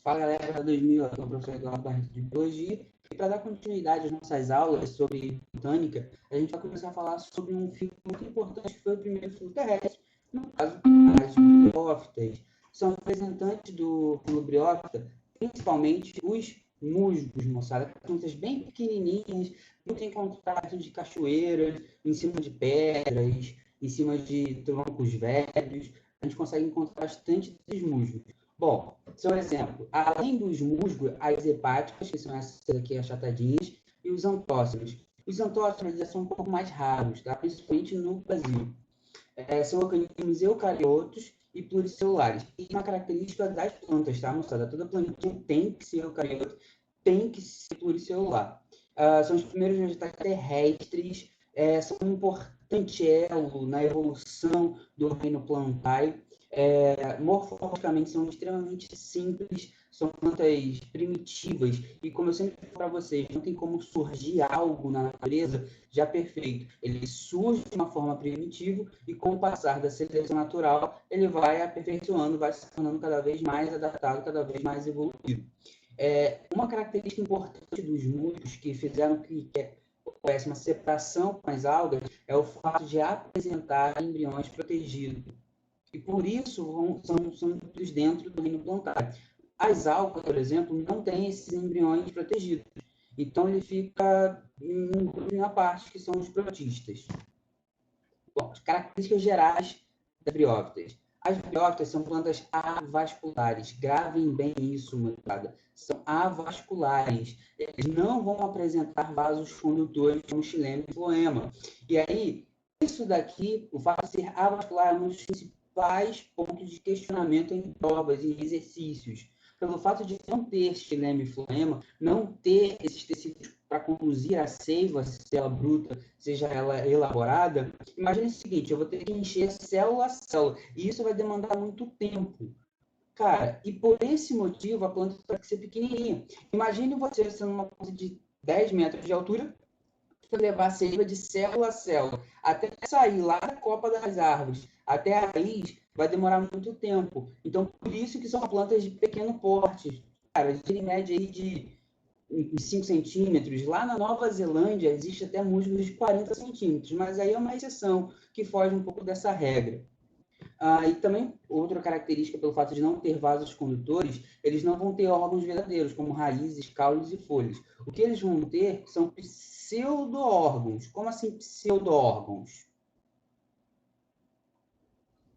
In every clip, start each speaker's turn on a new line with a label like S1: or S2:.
S1: Fala galera, 2000, eu sou o professor Eduardo Barreto de Biologia, e para dar continuidade às nossas aulas sobre botânica, a gente vai começar a falar sobre um filo muito importante, que foi o primeiro filo terrestre, no caso, as briófitas. São representantes do filo briófita, principalmente os musgos, moçada, plantas bem pequenininhas, muito encontradas de cachoeiras, em cima de pedras, em cima de troncos velhos, a gente consegue encontrar bastante desses musgos. Bom, seu exemplo, além dos musgos, as hepáticas, que são essas aqui achatadinhas, e os antócinos. Os antócinos já são um pouco mais raros, tá? Principalmente no Brasil. São organismos eucariotos e pluricelulares. E uma característica das plantas, tá, moçada? Toda plantinha tem que ser eucarioto, tem que ser pluricelular. São os primeiros vegetais terrestres, são um importante elo na evolução do reino plantae. Morfologicamente são extremamente simples, são plantas primitivas, e como eu sempre falo para vocês, não tem como surgir algo na natureza já perfeito. Ele surge de uma forma primitiva e com o passar da seleção natural, ele vai aperfeiçoando, vai se tornando cada vez mais adaptado, cada vez mais evolutivo. Uma característica importante dos musgos que fizeram que houvesse uma separação com as algas é o fato de apresentar embriões protegidos. E por isso são incluídos dentro do reino plantário. As algas, por exemplo, não têm esses embriões protegidos. Então, ele fica em um grupo à parte, que são os protistas. Bom, as características gerais das briófitas. As briófitas são plantas avasculares. Gravem bem isso, moçada. São avasculares. Eles não vão apresentar vasos condutores como xilema e floema. E aí, isso daqui, o fato de ser avascular, é um dos principais pontos de questionamento em provas e exercícios. Pelo fato de não ter xilema e floema, não ter esses tecidos para conduzir a seiva, se ela bruta, seja ela elaborada, imagine o seguinte, eu vou ter que encher célula a célula, e isso vai demandar muito tempo. Cara, e por esse motivo a planta tem que ser pequenininha. Imagine você sendo uma planta de 10 metros de altura, levar a seiva de célula a célula, até sair lá da copa das árvores, até a raiz, vai demorar muito tempo. Então, por isso que são plantas de pequeno porte. Cara, de média aí de 5 centímetros. Lá na Nova Zelândia, existe até musgos de 40 centímetros, mas aí é uma exceção que foge um pouco dessa regra. E também, outra característica, pelo fato de não ter vasos condutores, eles não vão ter órgãos verdadeiros, como raízes, caules e folhas. O que eles vão ter são pseudo-órgãos. Como assim pseudo-órgãos?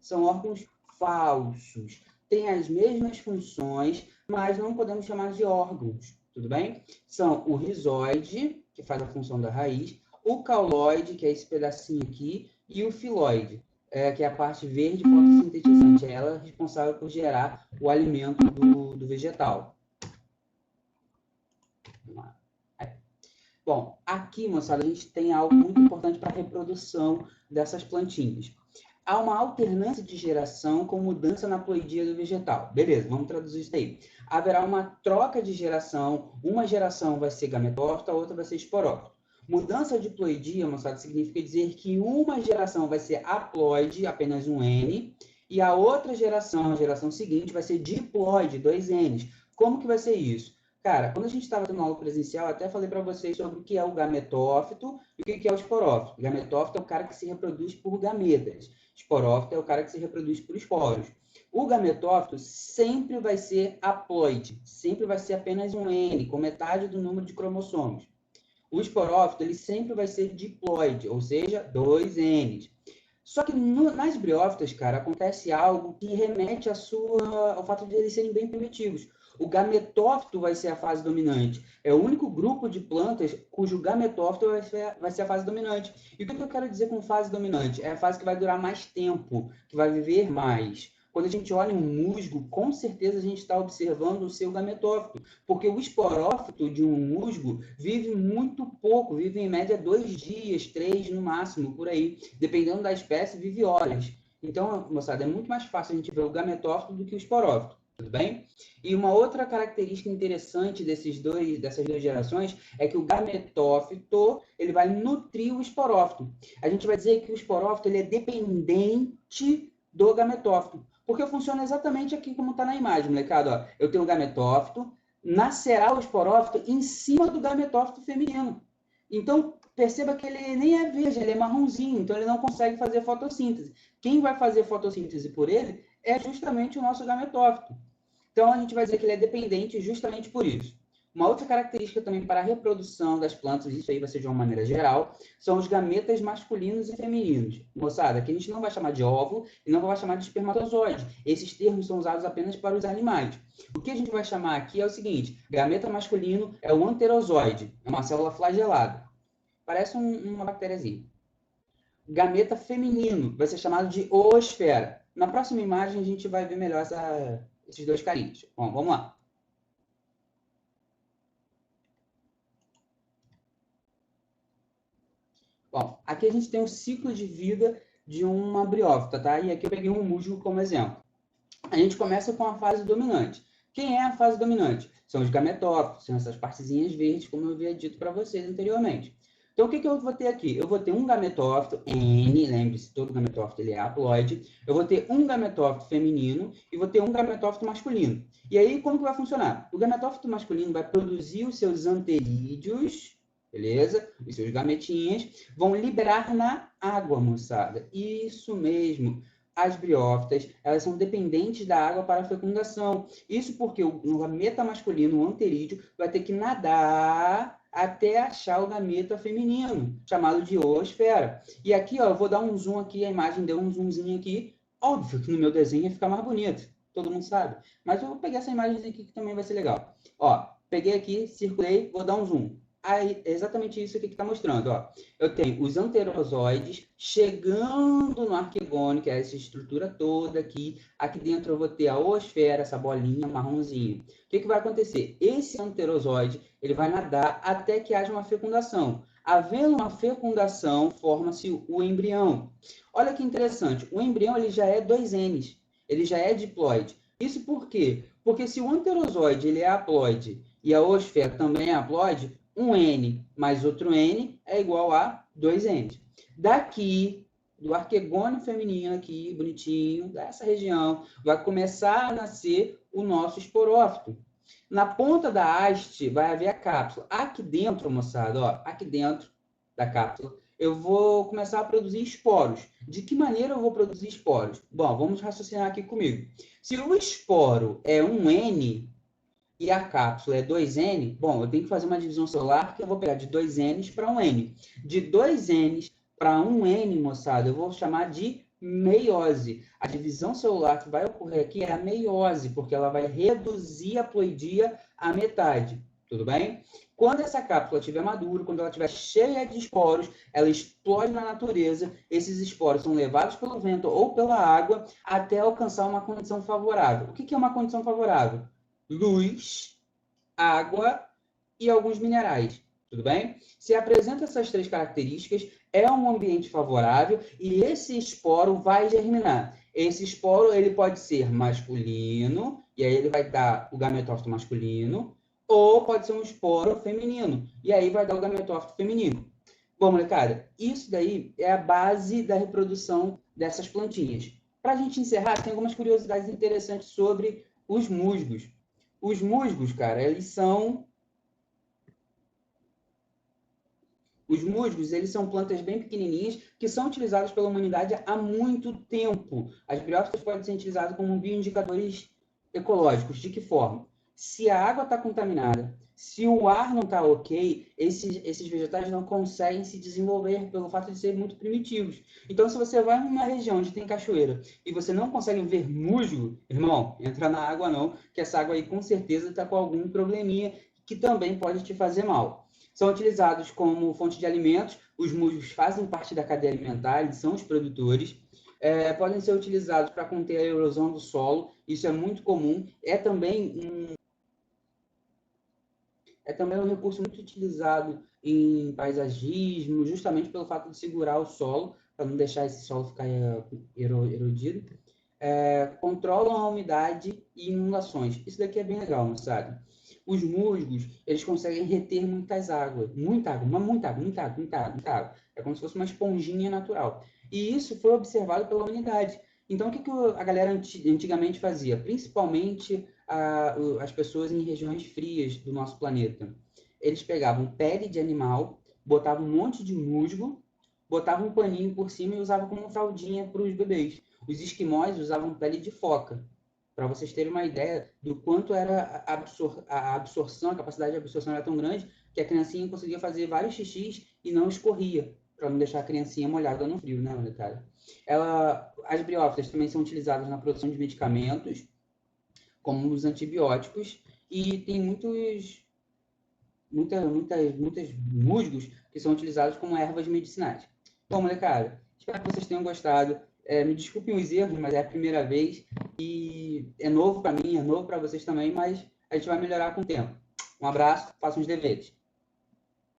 S1: São órgãos falsos. Têm as mesmas funções, mas não podemos chamar de órgãos, tudo bem? São o rizoide, que faz a função da raiz, o cauloide, que é esse pedacinho aqui, e o filoide, que é a parte verde fotossintetizante. É ela responsável por gerar o alimento do vegetal. Vamos lá. Bom, aqui, moçada, a gente tem algo muito importante para a reprodução dessas plantinhas. Há uma alternância de geração com mudança na ploidia do vegetal. Beleza, vamos traduzir isso aí. Haverá uma troca de geração, uma geração vai ser gametófita, a outra vai ser esporófita. Mudança de ploidia, moçada, significa dizer que uma geração vai ser haploide, apenas um N, e a outra geração, a geração seguinte, vai ser diploide, 2 Ns. Como que vai ser isso? Cara, quando a gente estava tendo aula presencial, até falei para vocês sobre o que é o gametófito e o que é o esporófito. O gametófito é o cara que se reproduz por gametas. Esporófito é o cara que se reproduz por esporos. O gametófito sempre vai ser haploide, sempre vai ser apenas um N, com metade do número de cromossomos. O esporófito, ele sempre vai ser diploide, ou seja, 2 Ns. Só que nas briófitas, cara, acontece algo que remete ao fato de eles serem bem primitivos. O gametófito vai ser a fase dominante. É o único grupo de plantas cujo gametófito vai ser a fase dominante. E o que eu quero dizer com fase dominante? É a fase que vai durar mais tempo, que vai viver mais. Quando a gente olha um musgo, com certeza a gente está observando o seu gametófito, porque o esporófito de um musgo vive muito pouco, vive em média 2 dias, 3 no máximo, por aí. Dependendo da espécie, vive horas. Então, moçada, é muito mais fácil a gente ver o gametófito do que o esporófito. Tudo bem? E uma outra característica interessante dessas duas gerações é que o gametófito ele vai nutrir o esporófito. A gente vai dizer que o esporófito ele é dependente do gametófito. Porque funciona exatamente aqui como está na imagem, molecada. Ó. Eu tenho o gametófito, nascerá o esporófito em cima do gametófito feminino. Então, perceba que ele nem é verde, ele é marronzinho, então ele não consegue fazer fotossíntese. Quem vai fazer fotossíntese por ele é justamente o nosso gametófito. Então, a gente vai dizer que ele é dependente justamente por isso. Uma outra característica também para a reprodução das plantas, isso aí vai ser de uma maneira geral, são os gametas masculinos e femininos. Moçada, aqui a gente não vai chamar de óvulo e não vai chamar de espermatozoide. Esses termos são usados apenas para os animais. O que a gente vai chamar aqui é o seguinte: gameta masculino é o anterozoide, é uma célula flagelada. Parece uma bactériazinha. Gameta feminino vai ser chamado de oosfera. Na próxima imagem a gente vai ver melhor esses dois carinhos. Bom, vamos lá. Bom, aqui a gente tem o ciclo de vida de uma briófita, tá? E aqui eu peguei um musgo como exemplo. A gente começa com a fase dominante. Quem é a fase dominante? São os gametófitos, são essas partezinhas verdes, como eu havia dito para vocês anteriormente. Então, o que eu vou ter aqui? Eu vou ter um gametófito N, lembre-se, todo gametófito ele é haploide. Eu vou ter um gametófito feminino e vou ter um gametófito masculino. E aí, como que vai funcionar? O gametófito masculino vai produzir os seus anterídeos, beleza? Os seus gametinhas vão liberar na água, moçada. Isso mesmo. As briófitas, elas são dependentes da água para a fecundação. Isso porque o gameta masculino, o anterídeo, vai ter que nadar até achar o gameta feminino, chamado de oosfera. E aqui, ó, eu vou dar um zoom aqui, a imagem deu um zoomzinho aqui. Óbvio que no meu desenho ia ficar mais bonito, todo mundo sabe. Mas eu vou pegar essa imagem aqui que também vai ser legal. Ó, peguei aqui, circulei, vou dar um zoom. Aí, é exatamente isso aqui que está mostrando. Ó. Eu tenho os anterozoides chegando no arquegônio, que é essa estrutura toda aqui. Aqui dentro eu vou ter a oosfera, essa bolinha marronzinha. O que vai acontecer? Esse anterozoide ele vai nadar até que haja uma fecundação. Havendo uma fecundação, forma-se o embrião. Olha que interessante. O embrião ele já é 2Ns. Ele já é diploide. Isso por quê? Porque se o anterozoide ele é haploide e a oosfera também é haploide, um N mais outro N é igual a 2N. Daqui, do arquegônio feminino aqui, bonitinho, dessa região, vai começar a nascer o nosso esporófito. Na ponta da haste vai haver a cápsula. Aqui dentro, moçada, ó, aqui dentro da cápsula, eu vou começar a produzir esporos. De que maneira eu vou produzir esporos? Bom, vamos raciocinar aqui comigo. Se o esporo é um N, e a cápsula é 2N, bom, eu tenho que fazer uma divisão celular que eu vou pegar de 2Ns para 1N. De 2Ns para 1N, moçada, eu vou chamar de meiose. A divisão celular que vai ocorrer aqui é a meiose, porque ela vai reduzir a ploidia à metade. Tudo bem? Quando essa cápsula estiver madura, quando ela estiver cheia de esporos, ela explode na natureza, esses esporos são levados pelo vento ou pela água até alcançar uma condição favorável. O que é uma condição favorável? Luz, água e alguns minerais, tudo bem? Se apresenta essas três características, é um ambiente favorável e esse esporo vai germinar. Esse esporo ele pode ser masculino, e aí ele vai dar o gametófito masculino, ou pode ser um esporo feminino, e aí vai dar o gametófito feminino. Bom, molecada, isso daí é a base da reprodução dessas plantinhas. Para a gente encerrar, tem algumas curiosidades interessantes sobre os musgos. Os musgos, cara, Os musgos, eles são plantas bem pequenininhas que são utilizadas pela humanidade há muito tempo. As briófitas podem ser utilizadas como bioindicadores ecológicos. De que forma? Se a água está contaminada, se o ar não está ok, esses vegetais não conseguem se desenvolver pelo fato de serem muito primitivos. Então, se você vai numa região onde tem cachoeira e você não consegue ver musgo, irmão, entra na água não, que essa água aí com certeza está com algum probleminha que também pode te fazer mal. São utilizados como fonte de alimentos, os musgos fazem parte da cadeia alimentar, eles são os produtores. Podem ser utilizados para conter a erosão do solo, isso é muito comum. É também um recurso muito utilizado em paisagismo, justamente pelo fato de segurar o solo, para não deixar esse solo ficar erodido. Controlam a umidade e inundações. Isso daqui é bem legal, moçada. Os musgos, eles conseguem reter muitas águas, muita água. É como se fosse uma esponjinha natural. E isso foi observado pela humanidade. Então, o que a galera antigamente fazia? Principalmente as pessoas em regiões frias do nosso planeta. Eles pegavam pele de animal, botavam um monte de musgo, botavam um paninho por cima e usavam como fraldinha para os bebês. Os esquimós usavam pele de foca, para vocês terem uma ideia do quanto era a absorção, a capacidade de absorção era tão grande que a criancinha conseguia fazer vários xixis e não escorria, para não deixar a criancinha molhada no frio, né, cara? As briófitas também são utilizadas na produção de medicamentos, como os antibióticos, e tem muitos musgos que são utilizados como ervas medicinais. Bom, molecada, espero que vocês tenham gostado. Me desculpem os erros, mas é a primeira vez e é novo para mim, é novo para vocês também, mas a gente vai melhorar com o tempo. Um abraço, façam os deveres.